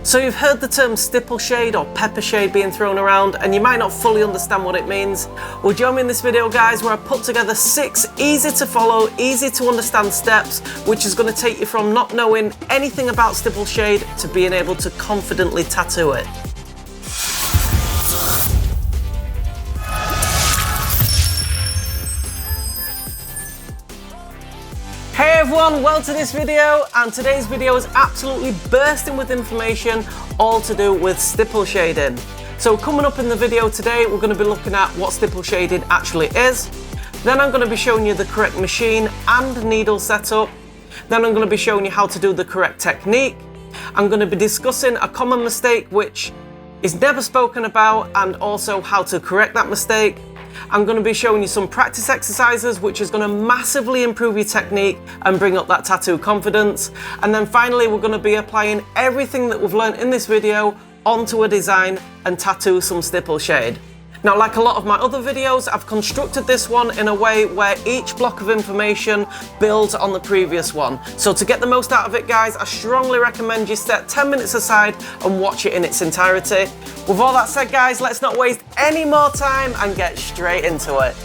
So you've heard the term stipple shade or pepper shade being thrown around, and you might not fully understand what it means. Well, join me in this video, guys, where I put together 6 easy to follow, easy to understand steps, which is going to take you from not knowing anything about stipple shade to being able to confidently tattoo it. Hey everyone, welcome to this video, and today's video is absolutely bursting with information all to do with stipple shading. So coming up in the video today, we're going to be looking at what stipple shading actually is. Then I'm going to be showing you the correct machine and needle setup. Then I'm going to be showing you how to do the correct technique. I'm going to be discussing a common mistake which is never spoken about and also how to correct that mistake. I'm going to be showing you some practice exercises which is going to massively improve your technique and bring up that tattoo confidence. And then finally we're going to be applying everything that we've learned in this video onto a design and tattoo some stipple shade. Now, like a lot of my other videos, I've constructed this one in a way where each block of information builds on the previous one. So to get the most out of it, guys, I strongly recommend you set 10 minutes aside and watch it in its entirety. With all that said, guys, let's not waste any more time and get straight into it.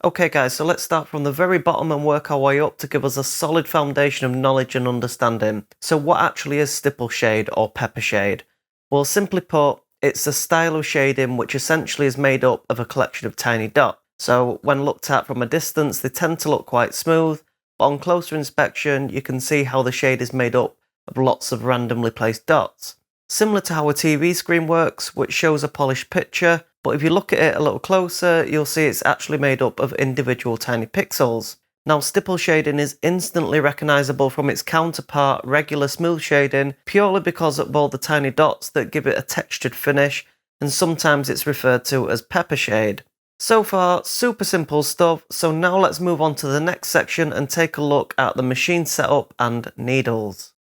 Okay guys, so let's start from the very bottom and work our way up to give us a solid foundation of knowledge and understanding. So what actually is stipple shade or pepper shade? Well, simply put, it's a style of shading which essentially is made up of a collection of tiny dots. So when looked at from a distance, they tend to look quite smooth, but on closer inspection, you can see how the shade is made up of lots of randomly placed dots. Similar to how a TV screen works, which shows a polished picture, but if you look at it a little closer, you'll see it's actually made up of individual tiny pixels. Now, stipple shading is instantly recognisable from its counterpart, regular smooth shading, purely because of all the tiny dots that give it a textured finish, and sometimes it's referred to as pepper shade. So far, super simple stuff, so now let's move on to the next section and take a look at the machine setup and needles.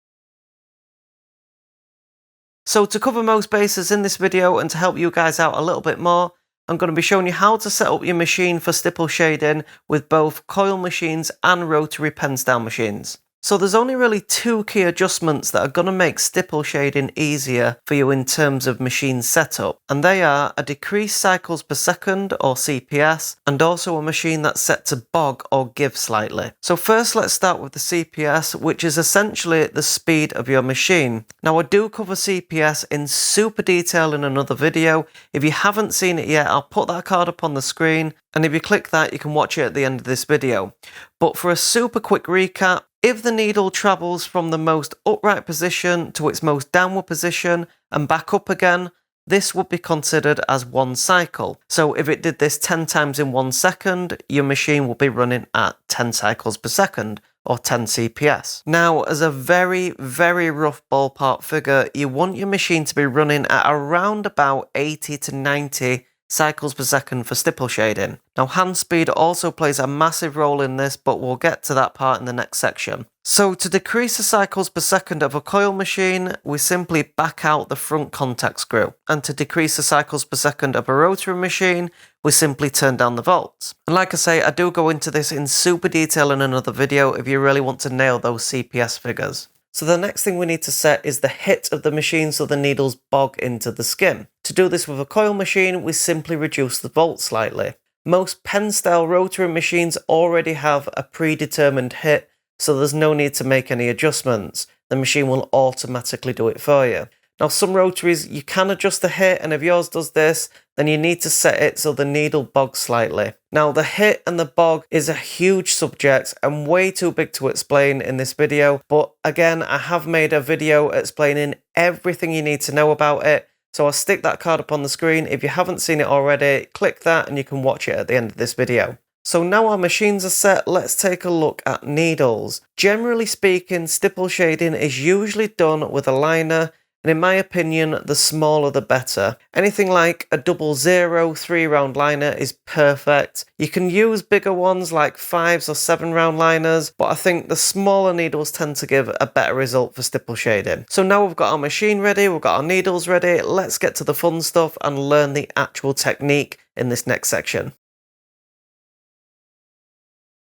So to cover most bases in this video and to help you guys out a little bit more, I'm going to be showing you how to set up your machine for stipple shading with both coil machines and rotary pen style machines. So there's only really 2 key adjustments that are going to make stipple shading easier for you in terms of machine setup, and they are a decreased cycles per second or CPS, and also a machine that's set to bog or give slightly. So first let's start with the CPS, which is essentially the speed of your machine. Now, I do cover CPS in super detail in another video. If you haven't seen it yet, I'll put that card up on the screen, and if you click that, you can watch it at the end of this video. But for a super quick recap, if the needle travels from the most upright position to its most downward position and back up again, this would be considered as 1 cycle. So if it did this 10 times in 1 second, your machine will be running at 10 cycles per second, or 10 CPS. Now, as a very, very rough ballpark figure, you want your machine to be running at around about 80 to 90 cycles per second for stipple shading. Now, hand speed also plays a massive role in this, but we'll get to that part in the next section. So to decrease the cycles per second of a coil machine, we simply back out the front contact screw. And to decrease the cycles per second of a rotary machine, we simply turn down the volts. And like I say, I do go into this in super detail in another video if you really want to nail those CPS figures. So the next thing we need to set is the hit of the machine so the needles bog into the skin. To do this with a coil machine, we simply reduce the volts slightly. Most pen-style rotary machines already have a predetermined hit, so there's no need to make any adjustments. The machine will automatically do it for you. Now, some rotaries, you can adjust the hit, and if yours does this, then you need to set it so the needle bogs slightly. Now, the hit and the bog is a huge subject and way too big to explain in this video, but again, I have made a video explaining everything you need to know about it, so I'll stick that card up on the screen. If you haven't seen it already, click that and you can watch it at the end of this video. So now our machines are set, let's take a look at needles. Generally speaking, stipple shading is usually done with a liner, and in my opinion, the smaller the better. Anything like a 00 3-round liner is perfect. You can use bigger ones like 5s or 7-round liners, but I think the smaller needles tend to give a better result for stipple shading. So now we've got our machine ready, we've got our needles ready, let's get to the fun stuff and learn the actual technique in this next section.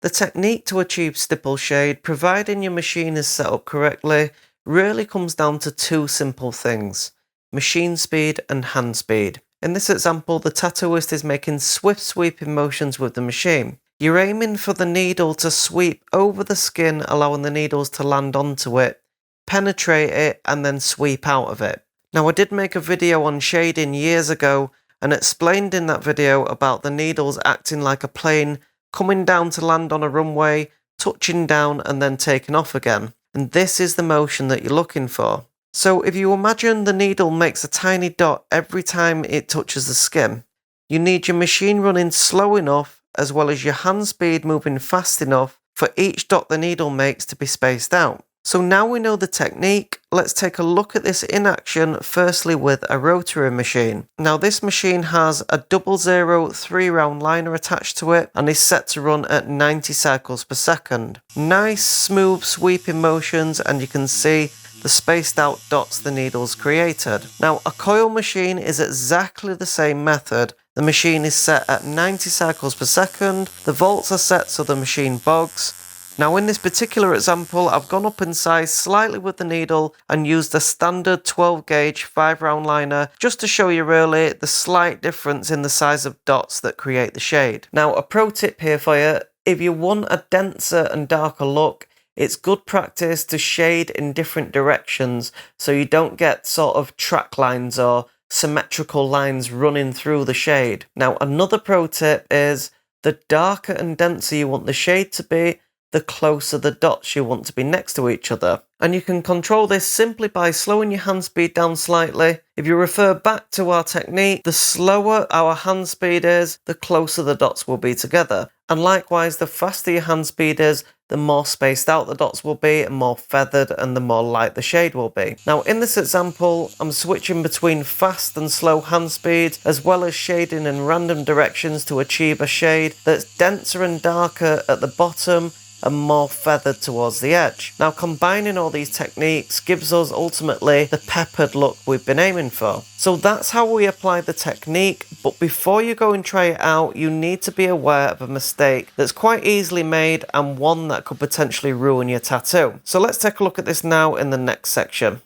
The technique to achieve stipple shade, providing your machine is set up correctly, really comes down to two simple things: machine speed and hand speed. In this example, the tattooist is making swift sweeping motions with the machine. You're aiming for the needle to sweep over the skin, allowing the needles to land onto it, penetrate it, and then sweep out of it. Now, I did make a video on shading years ago and explained in that video about the needles acting like a plane, coming down to land on a runway, touching down and then taking off again. And this is the motion that you're looking for. So if you imagine the needle makes a tiny dot every time it touches the skin, you need your machine running slow enough as well as your hand speed moving fast enough for each dot the needle makes to be spaced out. So now we know the technique, let's take a look at this in action, firstly with a rotary machine. Now this machine has a 00 3-round liner attached to it and is set to run at 90 cycles per second. Nice smooth sweeping motions, and you can see the spaced out dots the needles created. Now a coil machine is exactly the same method. The machine is set at 90 cycles per second, the volts are set so the machine bogs. Now in this particular example, I've gone up in size slightly with the needle and used a standard 12 gauge 5-round liner just to show you really the slight difference in the size of dots that create the shade. Now a pro tip here for you: if you want a denser and darker look, it's good practice to shade in different directions so you don't get sort of track lines or symmetrical lines running through the shade. Now another pro tip is the darker and denser you want the shade to be, the closer the dots you want to be next to each other. And you can control this simply by slowing your hand speed down slightly. If you refer back to our technique, the slower our hand speed is, the closer the dots will be together. And likewise, the faster your hand speed is, the more spaced out the dots will be, and more feathered, and the more light the shade will be. Now in this example, I'm switching between fast and slow hand speed, as well as shading in random directions to achieve a shade that's denser and darker at the bottom and more feathered towards the edge. Now combining all these techniques gives us ultimately the peppered look we've been aiming for. So that's how we apply the technique, but before you go and try it out, you need to be aware of a mistake that's quite easily made and one that could potentially ruin your tattoo. So let's take a look at this now in the next section.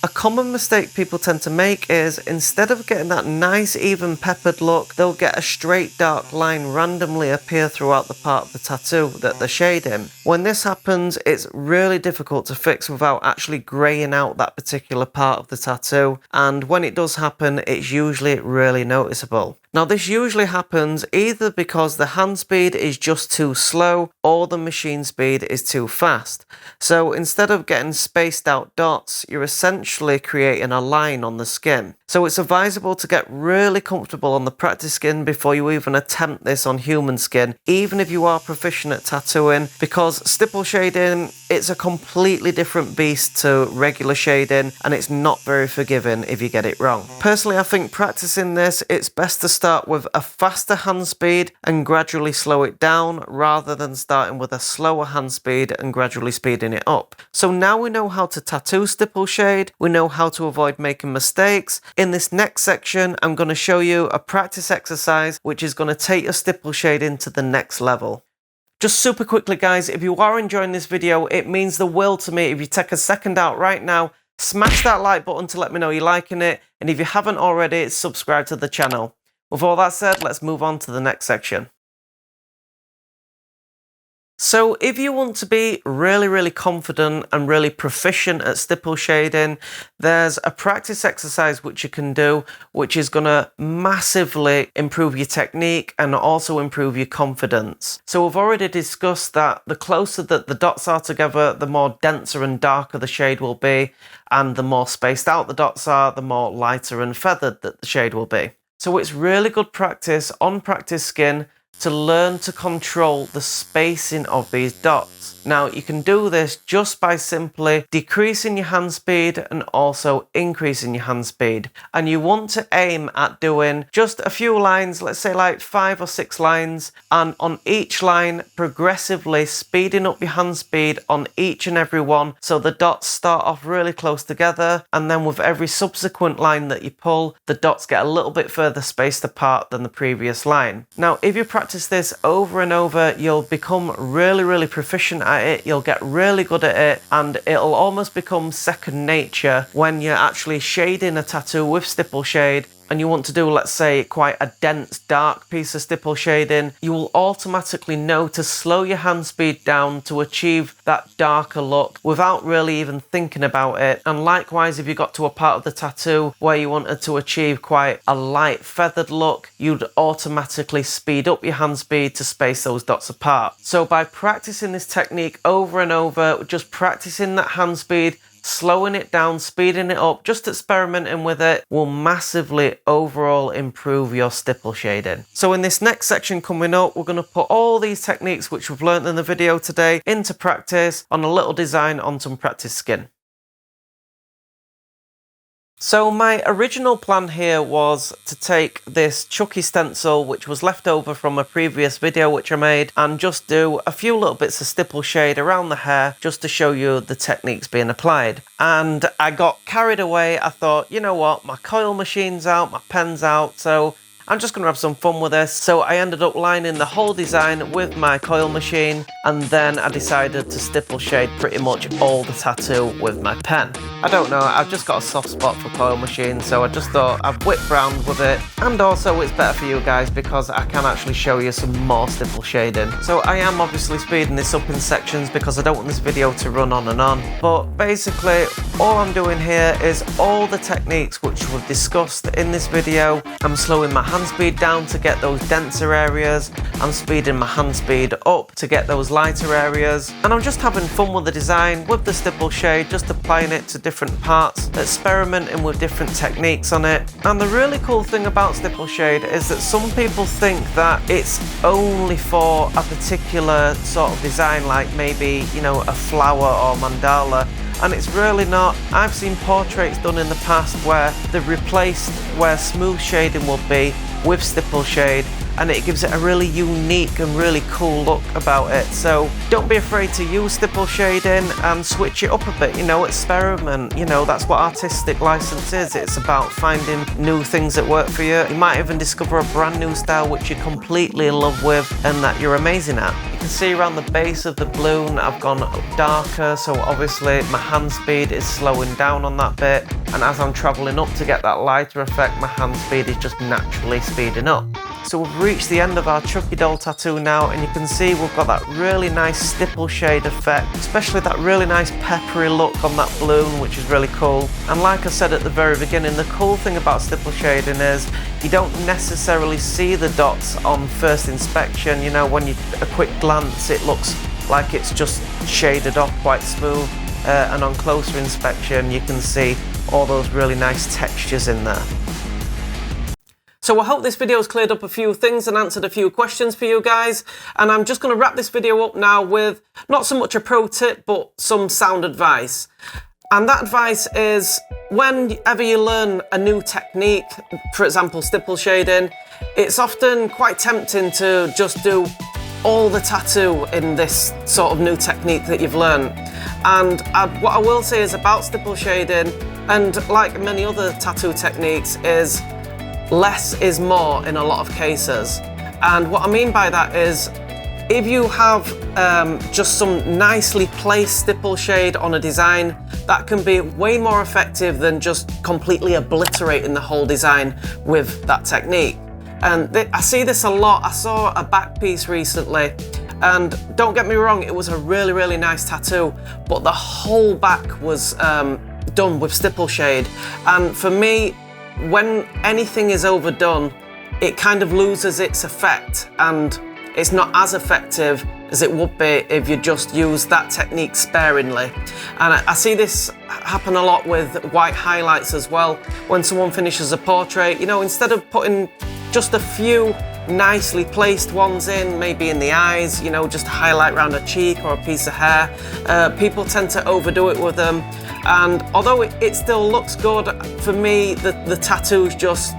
A common mistake people tend to make is, instead of getting that nice even peppered look, they'll get a straight dark line randomly appear throughout the part of the tattoo that they're shading. When this happens, it's really difficult to fix without actually greying out that particular part of the tattoo, and when it does happen, it's usually really noticeable. Now this usually happens either because the hand speed is just too slow or the machine speed is too fast. So instead of getting spaced out dots, you're essentially creating a line on the skin. So it's advisable to get really comfortable on the practice skin before you even attempt this on human skin, even if you are proficient at tattooing, because stipple shading, it's a completely different beast to regular shading, and it's not very forgiving if you get it wrong. Personally, I think practicing this, it's best to start with a faster hand speed and gradually slow it down, rather than starting with a slower hand speed and gradually speeding it up. So now we know how to tattoo stipple shade, we know how to avoid making mistakes. In this next section, I'm going to show you a practice exercise which is going to take your stipple shade into the next level. Just super quickly guys, if you are enjoying this video, it means the world to me if you take a second out right now, smash that like button to let me know you're liking it, and if you haven't already, subscribe to the channel. With all that said, let's move on to the next section. So if you want to be really confident and really proficient at stipple shading, there's a practice exercise which you can do, which is going to massively improve your technique and also improve your confidence. So we've already discussed that the closer that the dots are together, the more denser and darker the shade will be, and the more spaced out the dots are, the more lighter and feathered that the shade will be. So it's really good practice on practice skin to learn to control the spacing of these dots. Now you can do this just by simply decreasing your hand speed and also increasing your hand speed. And you want to aim at doing just a few lines, let's say like 5 or 6 lines, and on each line progressively speeding up your hand speed on each and every one, so the dots start off really close together, and then with every subsequent line that you pull, the dots get a little bit further spaced apart than the previous line. Now if you practice this over and over, you'll become really proficient at at it, you'll get really good at it, and it'll almost become second nature when you're actually shading a tattoo with stipple shade and you want to do, let's say, quite a dense, dark piece of stipple shading. You will automatically know to slow your hand speed down to achieve that darker look without really even thinking about it. And likewise, if you got to a part of the tattoo where you wanted to achieve quite a light feathered look, you'd automatically speed up your hand speed to space those dots apart. So by practicing this technique over and over, just practicing that hand speed, slowing it down, speeding it up, just experimenting with it will massively overall improve your stipple shading. So in this next section coming up, we're going to put all these techniques which we've learned in the video today into practice on a little design on some practice skin. So my original plan here was to take this Chucky stencil, which was left over from a previous video which I made, and just do a few little bits of stipple shade around the hair just to show you the techniques being applied. And I got carried away. I thought, you know what, my coil machine's out, my pen's out, so I'm just going to have some fun with this. So I ended up lining the whole design with my coil machine, and then I decided to stipple shade pretty much all the tattoo with my pen. I don't know, I've just got a soft spot for coil machines, so I just thought I'd whip round with it. And also it's better for you guys because I can actually show you some more stipple shading. So I am obviously speeding this up in sections because I don't want this video to run on and on. But basically, all I'm doing here is all the techniques which we've discussed in this video. I'm slowing my hand speed down to get those denser areas. I'm speeding my hand speed up to get those lighter areas. And I'm just having fun with the design, with the stipple shade, just applying it to different parts, experimenting with different techniques on it. And the really cool thing about stipple shade is that some people think that it's only for a particular sort of design, like maybe, you know, a flower or mandala. And it's really not. I've seen portraits done in the past where they've replaced where smooth shading will be with stipple shade, and it gives it a really unique and really cool look about it. So don't be afraid to use stipple shading and switch it up a bit, you know, experiment. You know, that's what artistic license is. It's about finding new things that work for you. You might even discover a brand new style which you're completely in love with and that you're amazing at. You can see around the base of the balloon I've gone darker, so obviously my hand speed is slowing down on that bit, and as I'm travelling up to get that lighter effect, my hand speed is just naturally speeding up. So we've reached the end of our Chucky doll tattoo now, and you can see we've got that really nice stipple shade effect, especially that really nice peppery look on that balloon, which is really cool. And like I said at the very beginning, the cool thing about stipple shading is you don't necessarily see the dots on first inspection. You know, when you a quick glance, it looks like it's just shaded off quite smooth, and on closer inspection you can see all those really nice textures in there. So I hope this video has cleared up a few things and answered a few questions for you guys. And I'm just going to wrap this video up now with not so much a pro tip, but some sound advice. And that advice is, whenever you learn a new technique, for example, stipple shading, it's often quite tempting to just do all the tattoo in this sort of new technique that you've learned. And what I will say is about stipple shading, and like many other tattoo techniques, is less is more in a lot of cases. And what I mean by that is, if you have just some nicely placed stipple shade on a design, that can be way more effective than just completely obliterating the whole design with that technique. And I see this a lot. I saw a back piece recently, and don't get me wrong, it was a really, really nice tattoo, but the whole back was done with stipple shade. And for me, when anything is overdone, it kind of loses its effect, and it's not as effective as it would be if you just use that technique sparingly. And I see this happen a lot with white highlights as well. When someone finishes a portrait, you know, instead of putting just a few nicely placed ones in, maybe in the eyes, you know, just a highlight around a cheek or a piece of hair, people tend to overdo it with them. And although it still looks good, for me, the tattoos just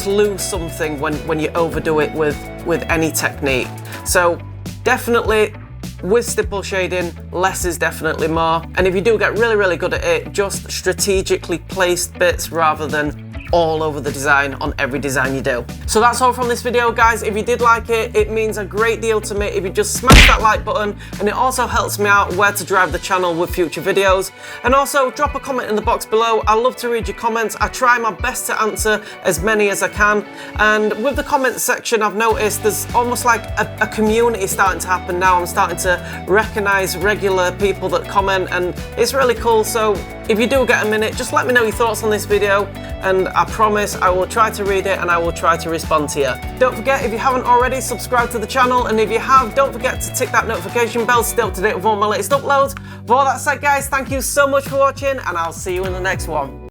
lose something when you overdo it with any technique. So definitely with stipple shading, less is definitely more. And if you do get really, really good at it, just strategically placed bits rather than all over the design on every design you do. So that's all from this video, guys. If you did like it, it means a great deal to me if you just smash that like button, and it also helps me out where to drive the channel with future videos. And also drop a comment in the box below. I love to read your comments. I try my best to answer as many as I can. And with the comment section, I've noticed there's almost like a community starting to happen now. I'm starting to recognize regular people that comment, and it's really cool. So if you do get a minute, just let me know your thoughts on this video, and I promise I will try to read it and I will try to respond to you. Don't forget, if you haven't already, subscribe to the channel, and if you have, don't forget to tick that notification bell to stay up to date with all my latest uploads. With all that said, guys, thank you so much for watching, and I'll see you in the next one.